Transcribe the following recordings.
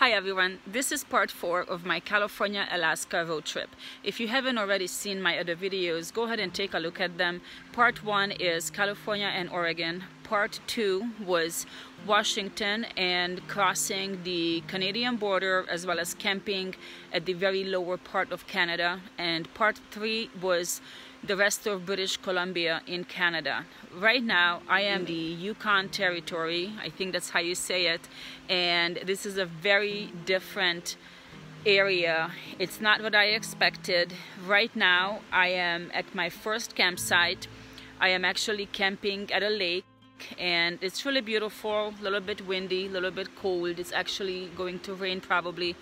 Hi everyone, this is part 4 of my California-Alaska road trip. If you haven't already seen my other videos, go ahead and take a look at them. Part 1 is California and Oregon. Part 2 was Washington and crossing the Canadian border, as well as camping at the very lower part of Canada. And part 3 was the rest of British Columbia in Canada. Right now I am the Yukon Territory, I think that's how you say it, and this is a very different area. It's not what I expected. Right now I am at my first campsite. I am actually camping at a lake and it's really beautiful, a little bit windy, a little bit cold. It's actually going to rain probably,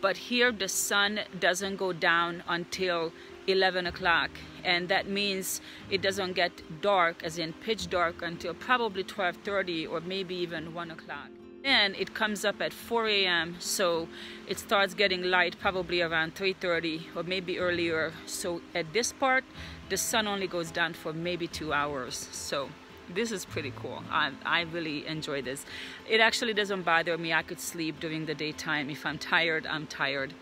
but here the sun doesn't go down until 11 o'clock, and that means it doesn't get dark, as in pitch dark, until probably 12:30 or maybe even 1 o'clock. Then it comes up at 4 a.m. so it starts getting light probably around 3:30 or maybe earlier. So at this part the sun only goes down for maybe 2 hours. So this is pretty cool. I really enjoy this. It actually doesn't bother me. I could sleep during the daytime. If I'm tired, I'm tired.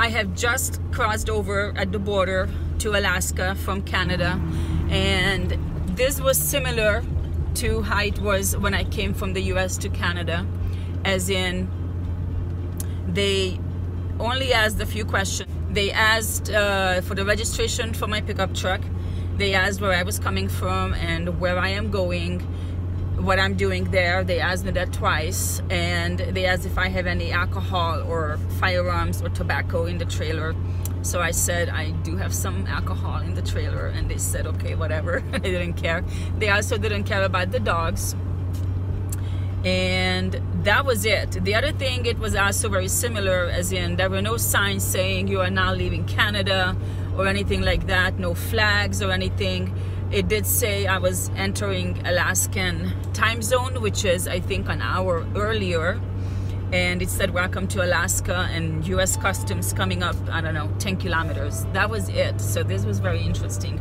I have just crossed over at the border to Alaska from Canada, and this was similar to how it was when I came from the US to Canada, as in they only asked a few questions. They asked for the registration for my pickup truck. They asked where I was coming from and where I am going, what I'm doing there. They asked me that twice, and they asked if I have any alcohol or firearms or tobacco in the trailer. So I said I do have some alcohol in the trailer, and they said okay, whatever. They didn't care. They also didn't care about the dogs, and that was it. The other thing, it was also very similar, as in there were no signs saying you are now leaving Canada or anything like that, no flags or anything. It did say I was entering Alaskan time zone, which is I think an hour earlier, and it said welcome to Alaska and US Customs coming up, I don't know, 10 kilometers. That was it. So this was very interesting.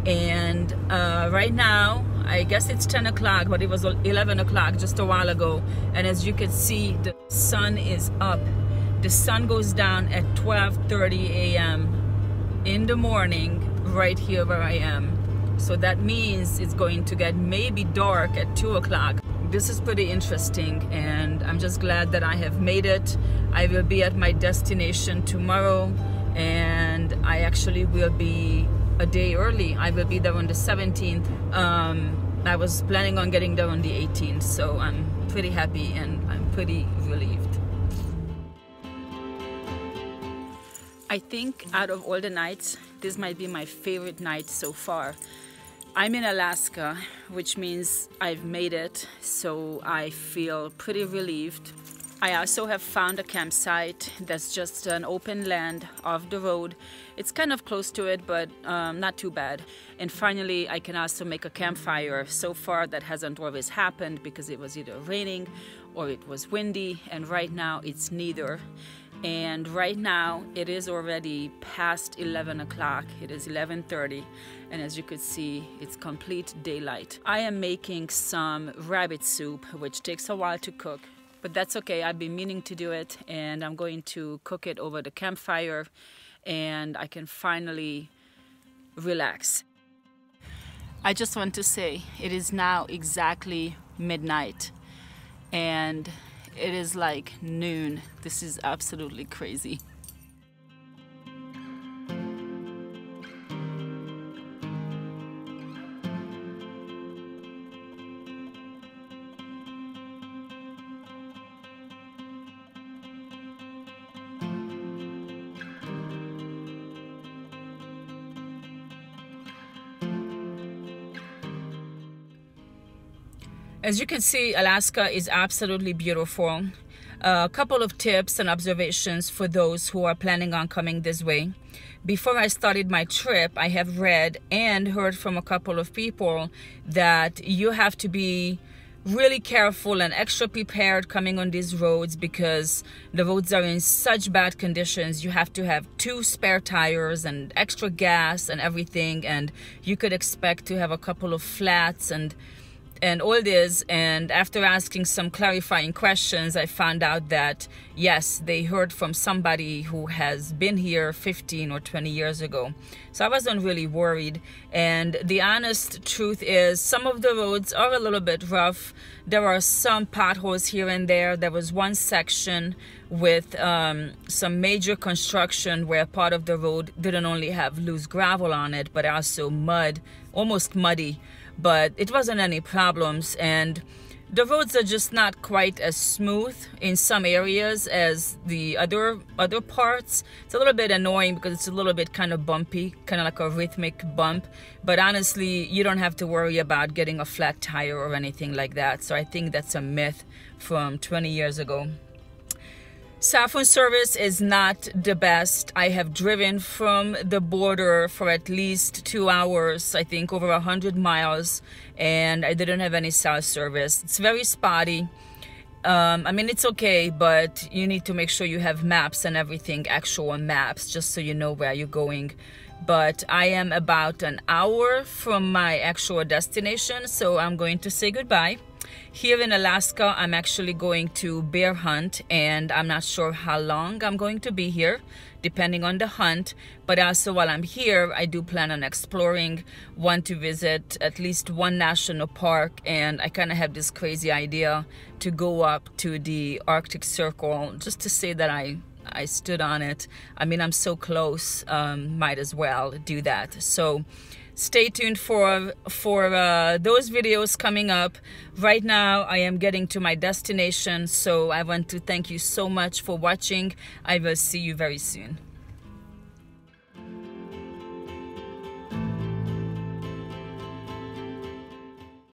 And right now, I guess it's 10 o'clock, but it was 11 o'clock just a while ago. And as you can see, the sun is up. The sun goes down at 12:30 a.m. in the morning right here where I am. So that means it's going to get maybe dark at 2 o'clock. This is pretty interesting, and I'm just glad that I have made it. I will be at my destination tomorrow, and I actually will be a day early. I will be there on the 17th. I was planning on getting there on the 18th, so I'm pretty happy and I'm pretty relieved. I think out of all the nights, this might be my favorite night so far. I'm in Alaska, which means I've made it, so I feel pretty relieved. I also have found a campsite that's just an open land off the road. It's kind of close to it, but not too bad. And finally, I can also make a campfire. So far, that hasn't always happened because it was either raining or it was windy, and right now it's neither. And right now it is already past 11 o'clock. It is 11:30, and as you could see, it's complete daylight. I am making some rabbit soup, which takes a while to cook, but that's okay. I've been meaning to do it, and I'm going to cook it over the campfire, and I can finally relax. I just want to say it is now exactly midnight, and it is like noon. This is absolutely crazy. As you can see, Alaska is absolutely beautiful. A couple of tips and observations for those who are planning on coming this way. Before I started my trip, I have read and heard from a couple of people that you have to be really careful and extra prepared coming on these roads because the roads are in such bad conditions. You have to have 2 spare tires and extra gas and everything, and you could expect to have a couple of flats and all this. And after asking some clarifying questions, I found out that yes, they heard from somebody who has been here 15 or 20 years ago. So I wasn't really worried. And the honest truth is some of the roads are a little bit rough. There are some potholes here and there. There was one section with some major construction where part of the road didn't only have loose gravel on it, but also mud, almost muddy. But it wasn't any problems, and the roads are just not quite as smooth in some areas as the other parts. It's a little bit annoying because it's a little bit kind of bumpy, kind of like a rhythmic bump, but honestly you don't have to worry about getting a flat tire or anything like that. So I think that's a myth from 20 years ago. Cell phone service is not the best. I have driven from the border for at least 2 hours, I think over 100 miles, and I didn't have any cell service. It's very spotty. I mean, it's okay, but you need to make sure you have maps and everything, actual maps, just so you know where you're going. But I am about an hour from my actual destination, so I'm going to say goodbye. Here in Alaska, I'm actually going to bear hunt, and I'm not sure how long I'm going to be here, depending on the hunt. But also while I'm here, I do plan on exploring, want to visit at least one national park, and I kind of have this crazy idea to go up to the Arctic Circle just to say that I stood on it. I mean, I'm so close, might as well do that. So stay tuned for those videos coming up. Right now I am getting to my destination, so I want to thank you so much for watching. I will see you very soon.